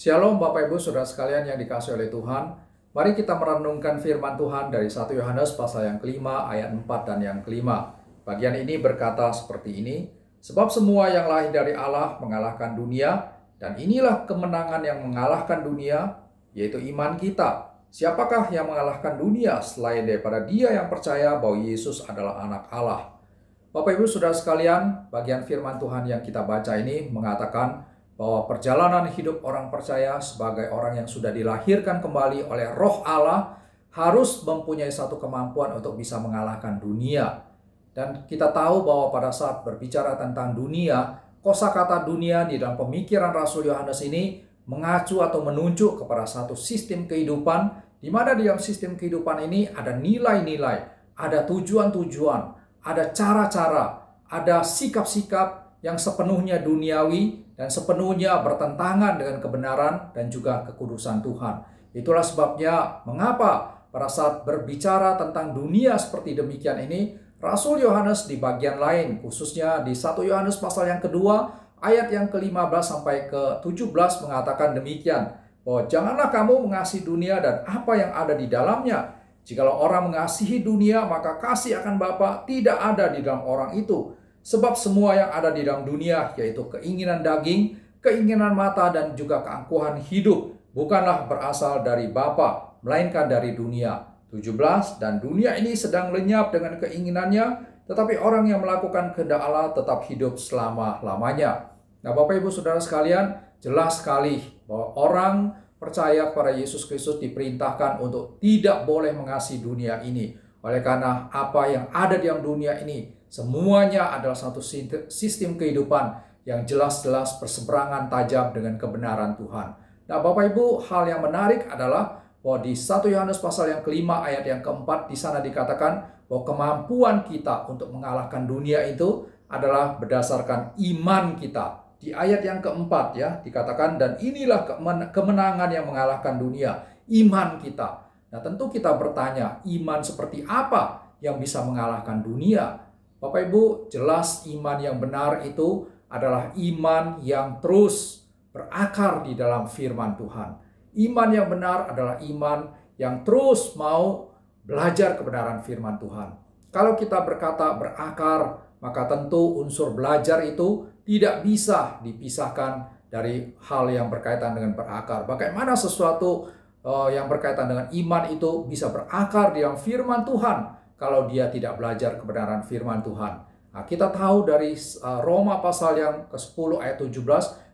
Shalom Bapak Ibu Saudara sekalian yang dikasihi oleh Tuhan. Mari kita merenungkan firman Tuhan dari 1 Yohanes pasal yang kelima ayat 4 dan yang kelima. Bagian ini berkata seperti ini, sebab semua yang lahir dari Allah mengalahkan dunia, dan inilah kemenangan yang mengalahkan dunia, yaitu iman kita. Siapakah yang mengalahkan dunia selain daripada dia yang percaya bahwa Yesus adalah anak Allah? Bapak Ibu Saudara sekalian, bagian firman Tuhan yang kita baca ini mengatakan bahwa perjalanan hidup orang percaya sebagai orang yang sudah dilahirkan kembali oleh Roh Allah harus mempunyai satu kemampuan untuk bisa mengalahkan dunia. Dan kita tahu bahwa pada saat berbicara tentang dunia, kosakata dunia di dalam pemikiran Rasul Yohanes ini mengacu atau menunjuk kepada satu sistem kehidupan, di mana di dalam sistem kehidupan ini ada nilai-nilai, ada tujuan-tujuan, ada cara-cara, ada sikap-sikap yang sepenuhnya duniawi dan sepenuhnya bertentangan dengan kebenaran dan juga kekudusan Tuhan. Itulah sebabnya mengapa pada saat berbicara tentang dunia seperti demikian ini, Rasul Yohanes di bagian lain, khususnya di 1 Yohanes pasal yang kedua, ayat yang ke-15 sampai ke-17 mengatakan demikian, bahwa janganlah kamu mengasihi dunia dan apa yang ada di dalamnya. Jikalau orang mengasihi dunia, maka kasih akan Bapa tidak ada di dalam orang itu. Sebab semua yang ada di dalam dunia, yaitu keinginan daging, keinginan mata, dan juga keangkuhan hidup, bukanlah berasal dari Bapa, melainkan dari dunia. 17, dan dunia ini sedang lenyap dengan keinginannya, tetapi orang yang melakukan kehendak Allah tetap hidup selama-lamanya. Nah, Bapak Ibu Saudara sekalian, jelas sekali bahwa orang percaya kepada Yesus Kristus diperintahkan untuk tidak boleh mengasihi dunia ini. Oleh karena apa yang ada di dalam dunia ini, semuanya adalah satu sistem kehidupan yang jelas-jelas berseberangan tajam dengan kebenaran Tuhan. Nah, Bapak Ibu, hal yang menarik adalah bahwa di 1 Yohanes pasal yang kelima ayat yang keempat di sana dikatakan bahwa kemampuan kita untuk mengalahkan dunia itu adalah berdasarkan iman kita. Di ayat yang keempat ya dikatakan, dan inilah kemenangan yang mengalahkan dunia, iman kita. Nah, tentu kita bertanya, iman seperti apa yang bisa mengalahkan dunia? Bapak Ibu, jelas iman yang benar itu adalah iman yang terus berakar di dalam firman Tuhan. Iman yang benar adalah iman yang terus mau belajar kebenaran firman Tuhan. Kalau kita berkata berakar, maka tentu unsur belajar itu tidak bisa dipisahkan dari hal yang berkaitan dengan berakar. Bagaimana sesuatu yang berkaitan dengan iman itu bisa berakar di dalam firman Tuhan kalau dia tidak belajar kebenaran firman Tuhan. Nah, kita tahu dari Roma pasal yang ke-10 ayat 17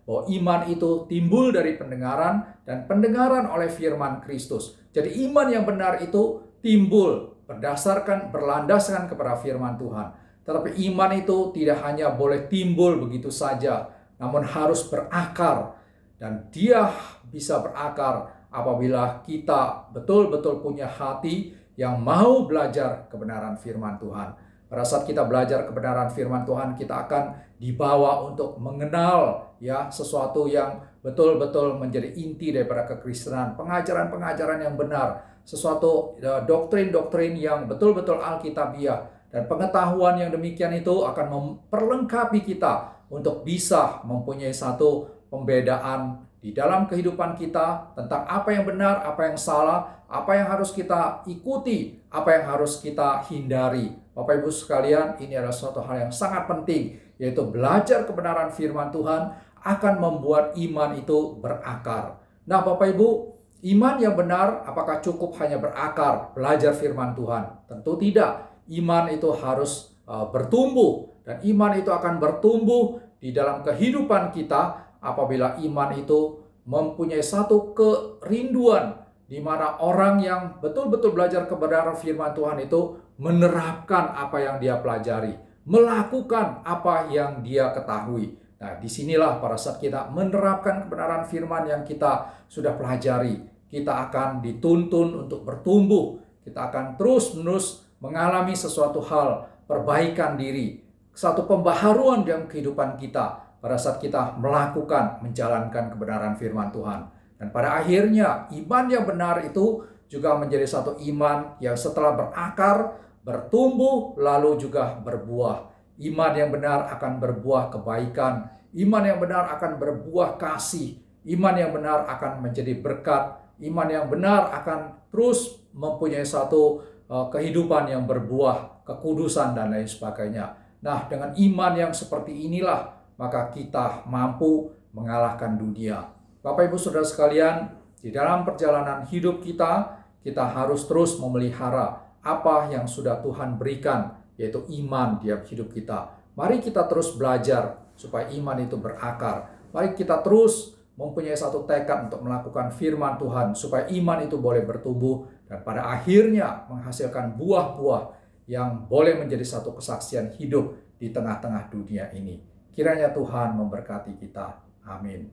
bahwa iman itu timbul dari pendengaran dan pendengaran oleh firman Kristus. Jadi iman yang benar itu timbul berlandaskan kepada firman Tuhan. Tetapi iman itu tidak hanya boleh timbul begitu saja, namun harus berakar. Dan dia bisa berakar apabila kita betul-betul punya hati yang mau belajar kebenaran firman Tuhan. Pada saat kita belajar kebenaran firman Tuhan, kita akan dibawa untuk mengenal ya sesuatu yang betul-betul menjadi inti daripada kekristenan, pengajaran-pengajaran yang benar, sesuatu doktrin-doktrin yang betul-betul alkitabiah, dan pengetahuan yang demikian itu akan memperlengkapi kita untuk bisa mempunyai satu pembedaan di dalam kehidupan kita tentang apa yang benar, apa yang salah, apa yang harus kita ikuti, apa yang harus kita hindari. Bapak Ibu sekalian, ini adalah suatu hal yang sangat penting, yaitu belajar kebenaran firman Tuhan akan membuat iman itu berakar. Nah, Bapak Ibu, iman yang benar apakah cukup hanya berakar, belajar firman Tuhan? Tentu tidak. Iman itu harus bertumbuh, dan iman itu akan bertumbuh di dalam kehidupan kita apabila iman itu mempunyai satu kerinduan di mana orang yang betul-betul belajar kebenaran firman Tuhan itu menerapkan apa yang dia pelajari, melakukan apa yang dia ketahui. Nah, disinilah pada saat kita menerapkan kebenaran firman yang kita sudah pelajari, kita akan dituntun untuk bertumbuh. Kita akan terus-menerus mengalami sesuatu hal, perbaikan diri, satu pembaharuan dalam kehidupan kita pada saat kita melakukan, menjalankan kebenaran firman Tuhan. Dan pada akhirnya, iman yang benar itu juga menjadi satu iman yang setelah berakar, bertumbuh, lalu juga berbuah. Iman yang benar akan berbuah kebaikan. Iman yang benar akan berbuah kasih. Iman yang benar akan menjadi berkat. Iman yang benar akan terus mempunyai satu kehidupan yang berbuah, kekudusan dan lain sebagainya. Nah, dengan iman yang seperti inilah maka kita mampu mengalahkan dunia. Bapak Ibu Saudara sekalian, di dalam perjalanan hidup kita, kita harus terus memelihara apa yang sudah Tuhan berikan, yaitu iman di dalam hidup kita. Mari kita terus belajar supaya iman itu berakar. Mari kita terus mempunyai satu tekad untuk melakukan firman Tuhan, supaya iman itu boleh bertumbuh dan pada akhirnya menghasilkan buah-buah yang boleh menjadi satu kesaksian hidup di tengah-tengah dunia ini. Kiranya Tuhan memberkati kita. Amin.